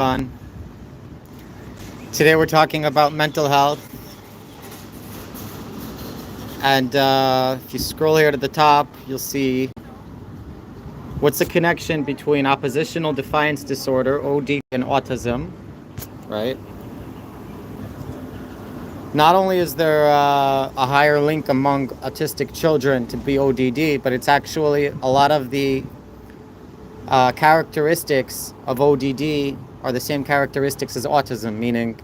On. Today we're talking about mental health, and if you scroll here to the top, you'll see what's the connection between oppositional defiance disorder (OD) and autism, right? Not only is there a higher link among autistic children to be ODD, but it's actually a lot of the characteristics of ODD are the same characteristics as autism, meaning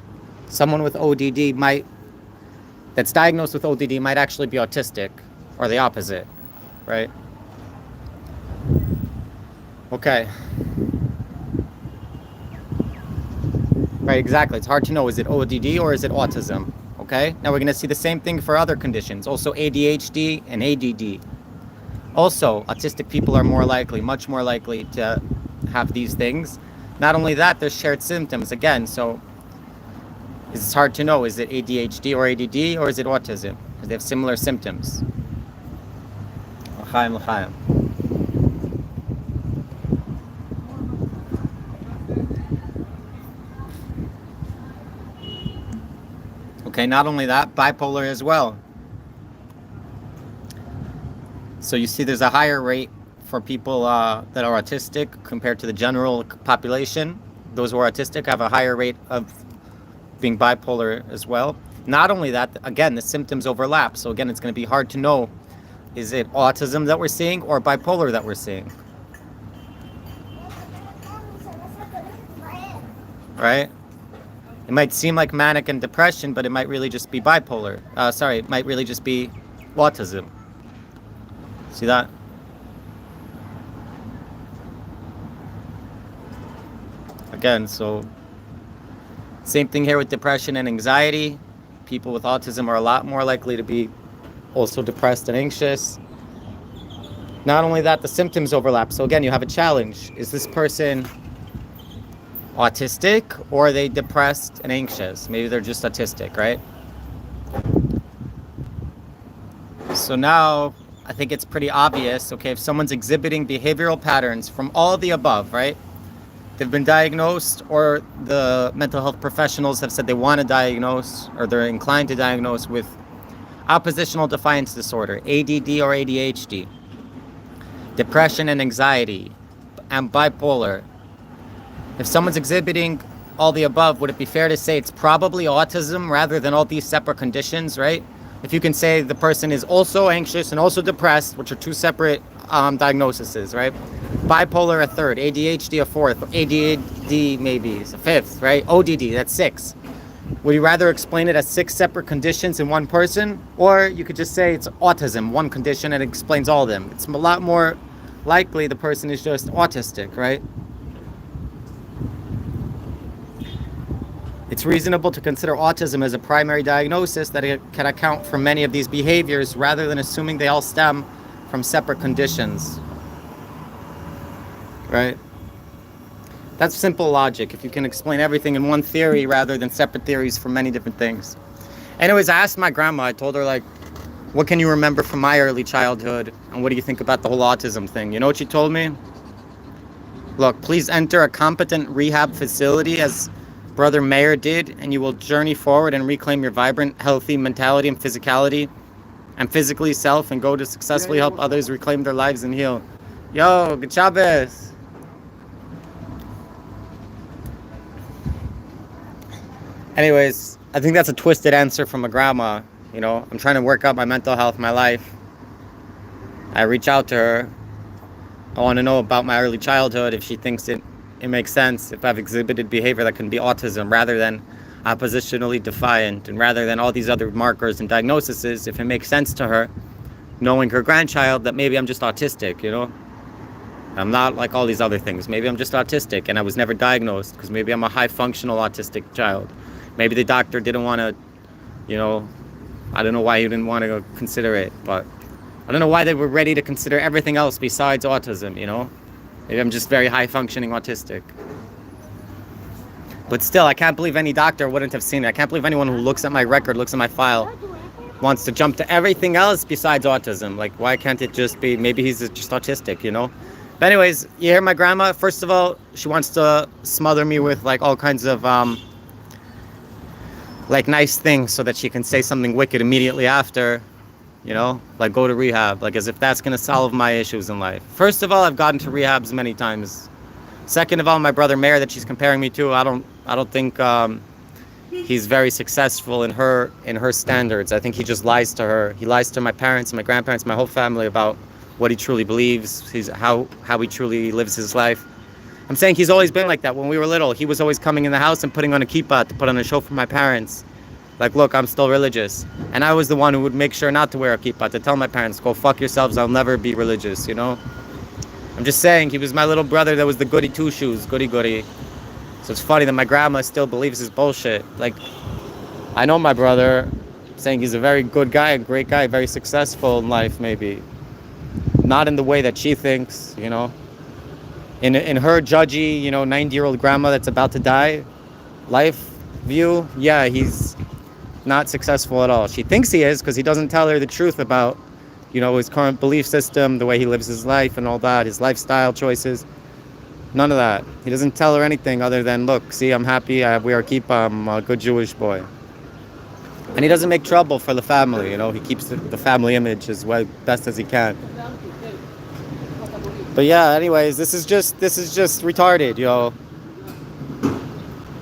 someone with ODD that's diagnosed with ODD might actually be autistic, or the opposite, right? Okay. Right, exactly. It's hard to know, is it ODD or is it autism? Okay, now we're going to see the same thing for other conditions, also ADHD and ADD. Also, autistic people are much more likely to have these things. Not only that, there's shared symptoms again, so it's hard to know, is it ADHD or ADD or is it autism? Because they have similar symptoms. L'chaim, l'chaim. Okay, not only that, bipolar as well. So you see there's a higher rate for people that are autistic compared to the general population. Those who are autistic have a higher rate of being bipolar as well. Not only that, again, the symptoms overlap. So again, it's going to be hard to know, is it autism that we're seeing or bipolar that we're seeing? Right? It might seem like manic and depression, but it might really just be bipolar. It might really just be autism. See that? Again, so same thing here with depression and anxiety. People with autism are a lot more likely to be also depressed and anxious. Not only that, the symptoms overlap. So again, you have a challenge. Is this person autistic or are they depressed and anxious? Maybe they're just autistic, right? So now I think it's pretty obvious, okay, if someone's exhibiting behavioral patterns from all the above, right? They've been diagnosed, or the mental health professionals have said they want to diagnose, or they're inclined to diagnose with oppositional defiance disorder, ADD or ADHD, depression and anxiety, and bipolar. If someone's exhibiting all the above, would it be fair to say it's probably autism rather than all these separate conditions, right? If you can say the person is also anxious and also depressed, which are two separate diagnoses, right? Bipolar a third, ADHD a fourth, ADD maybe is a fifth, right? ODD, that's six. Would you rather explain it as six separate conditions in one person? Or you could just say it's autism, one condition, and it explains all of them. It's a lot more likely the person is just autistic, right? It's reasonable to consider autism as a primary diagnosis that it can account for many of these behaviors rather than assuming they all stem from separate conditions. Right? That's simple logic. If you can explain everything in one theory rather than separate theories for many different things. Anyways, I asked my grandma, I told her, like, what can you remember from my early childhood? And what do you think about the whole autism thing? You know what she told me? Look, please enter a competent rehab facility as Brother Mayer did, and you will journey forward and reclaim your vibrant, healthy mentality and physicality and physically self and go to successfully help others reclaim their lives and heal. Yo, good Shabbos. Anyways, I think that's a twisted answer from a grandma. You know, I'm trying to work out my mental health, my life. I reach out to her. I want to know about my early childhood, if she thinks it makes sense, if I've exhibited behavior that can be autism rather than oppositionally defiant, and rather than all these other markers and diagnoses, if it makes sense to her, knowing her grandchild, that maybe I'm just autistic, you know? I'm not like all these other things. Maybe I'm just autistic and I was never diagnosed because maybe I'm a high functional autistic child. Maybe the doctor didn't want to, you know, I don't know why he didn't want to consider it, but I don't know why they were ready to consider everything else besides autism, you know? Maybe I'm just very high-functioning autistic. But still, I can't believe any doctor wouldn't have seen it. I can't believe anyone who looks at my record, looks at my file, wants to jump to everything else besides autism. Like, why can't it just be, maybe he's just autistic, you know? But anyways, you hear my grandma. First of all, she wants to smother me with like all kinds of like nice things so that she can say something wicked immediately after. You know, like go to rehab, like as if that's gonna solve my issues in life. First of all, I've gotten to rehabs many times. Second of all, my brother Mayor that she's comparing me to, I don't think he's very successful in her standards. I think he just lies to her. He lies to my parents, my grandparents, my whole family about what he truly believes, how he truly lives his life. I'm saying he's always been like that. When we were little, he was always coming in the house and putting on a kippah to put on a show for my parents. Like, look, I'm still religious. And I was the one who would make sure not to wear a kippah, to tell my parents, go fuck yourselves, I'll never be religious, you know? I'm just saying, he was my little brother that was the goody two-shoes, goody. So it's funny that my grandma still believes his bullshit. Like, I know my brother, saying he's a very good guy, a great guy, very successful in life, maybe. Not in the way that she thinks, you know? In her judgy, 90-year-old grandma that's about to die, life view, yeah, he's not successful at all. She thinks he is because he doesn't tell her the truth about, his current belief system, the way he lives his life and all that, his lifestyle choices. None of that. He doesn't tell her anything other than, look, see, I'm happy, I wear a kippah, I'm a good Jewish boy. And he doesn't make trouble for the family, he keeps the family image as well, best as he can. But yeah, anyways, this is just retarded, yo.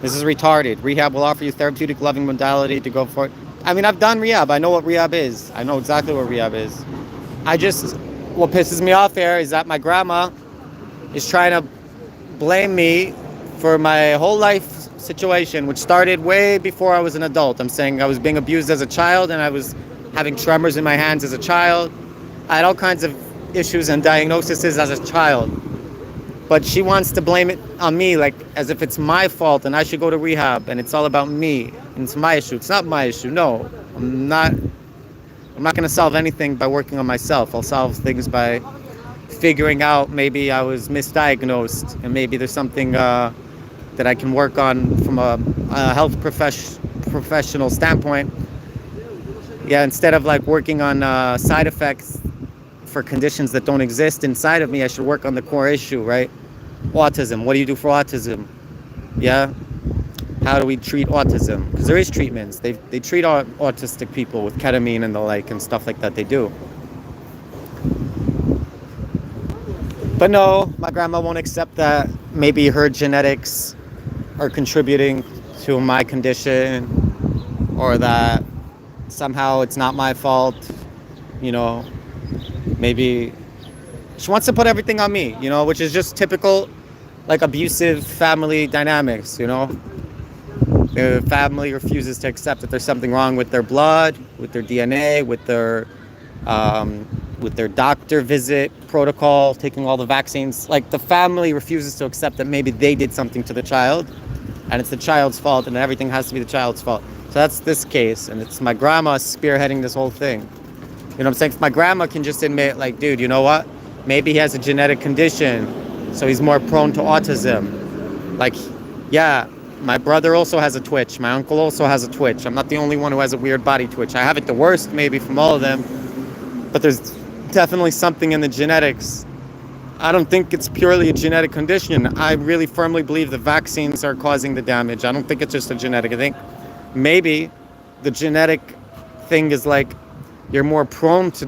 This is retarded. Rehab will offer you therapeutic loving modality to go for it. I mean, I've done rehab. I know what rehab is. I know exactly what rehab is. What pisses me off here is that my grandma is trying to blame me for my whole life situation, which started way before I was an adult. I'm saying I was being abused as a child and I was having tremors in my hands as a child. I had all kinds of issues and diagnoses as a child. But she wants to blame it on me, like as if it's my fault and I should go to rehab and it's all about me and it's my issue. It's not my issue. No, I'm not going to solve anything by working on myself. I'll solve things by figuring out maybe I was misdiagnosed and maybe there's something that I can work on from a health professional standpoint. Yeah, instead of like working on side effects for conditions that don't exist inside of me, I should work on the core issue, right? Autism. What do you do for autism? Yeah? How do we treat autism? Because there is treatments. They treat autistic people with ketamine and the like and stuff like that. They do. But no, my grandma won't accept that maybe her genetics are contributing to my condition, or that somehow it's not my fault, maybe she wants to put everything on me, which is just typical, like, abusive family dynamics, The family refuses to accept that there's something wrong with their blood, with their DNA, with their doctor visit protocol, taking all the vaccines. Like, the family refuses to accept that maybe they did something to the child, and it's the child's fault, and everything has to be the child's fault. So that's this case, and it's my grandma spearheading this whole thing. You know what I'm saying? If my grandma can just admit, like, dude, you know what? Maybe he has a genetic condition, so he's more prone to autism. Like, yeah, my brother also has a twitch. My uncle also has a twitch. I'm not the only one who has a weird body twitch. I have it the worst, maybe, from all of them. But there's definitely something in the genetics. I don't think it's purely a genetic condition. I really firmly believe the vaccines are causing the damage. I don't think it's just a genetic. I think maybe the genetic thing is like, you're more prone to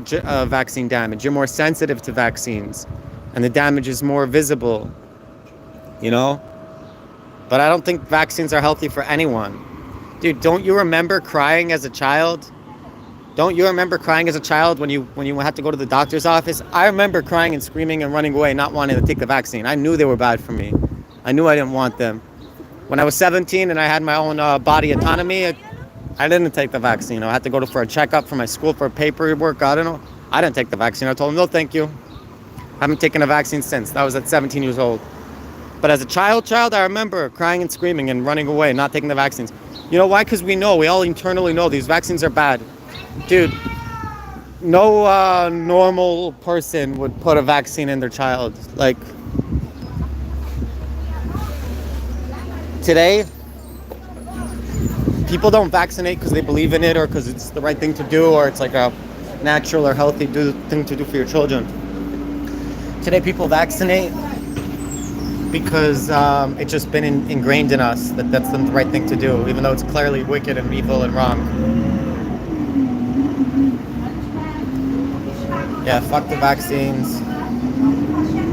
vaccine damage. You're more sensitive to vaccines. And the damage is more visible. But I don't think vaccines are healthy for anyone. Dude, don't you remember crying as a child? Don't you remember crying as a child when you had to go to the doctor's office? I remember crying and screaming and running away, not wanting to take the vaccine. I knew they were bad for me. I knew I didn't want them. When I was 17 and I had my own body autonomy, I didn't take the vaccine. I had to go for a checkup for my school for paperwork. I don't know. I didn't take the vaccine. I told them, no, thank you. I haven't taken a vaccine since. That was at 17 years old. But as a child, I remember crying and screaming and running away, not taking the vaccines. You know why? Because we all internally know these vaccines are bad. Dude, no normal person would put a vaccine in their child. Like, today, people don't vaccinate because they believe in it or because it's the right thing to do or it's like a natural or healthy thing to do for your children. Today people vaccinate because it's just been ingrained in us that that's the right thing to do, even though it's clearly wicked and evil and wrong. Yeah, fuck the vaccines.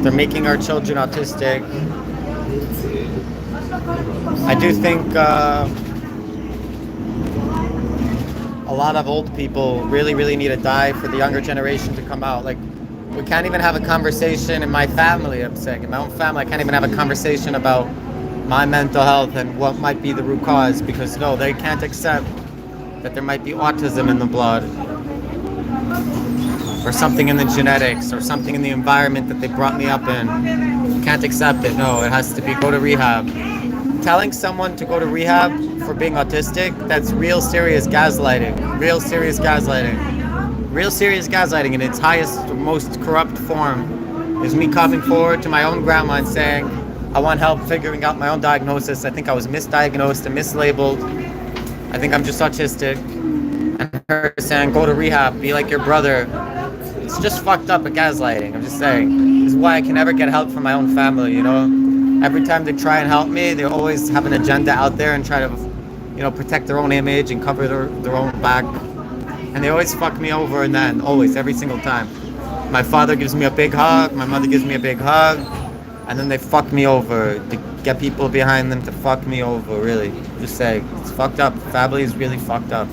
They're making our children autistic. I do think a lot of old people really, really need to die for the younger generation to come out. Like, we can't even have a conversation in my family, I'm saying. In my own family, I can't even have a conversation about my mental health and what might be the root cause, because no, they can't accept that there might be autism in the blood, or something in the genetics, or something in the environment that they brought me up in. Can't accept it. No, it has to be go to rehab. Telling someone to go to rehab for being autistic, that's real serious gaslighting. Real serious gaslighting. Real serious gaslighting in its highest, most corrupt form is me coming forward to my own grandma and saying, I want help figuring out my own diagnosis. I think I was misdiagnosed and mislabeled. I think I'm just autistic. And her saying, go to rehab, be like your brother. It's just fucked up at gaslighting. I'm just saying. This is why I can never get help from my own family, you know? Every time they try and help me, they always have an agenda out there and try to, you know, protect their own image and cover their own back. And they always fuck me over in the end, always, every single time. My father gives me a big hug, my mother gives me a big hug, and then they fuck me over to get people behind them to fuck me over, really. Just say, it's fucked up. Family is really fucked up.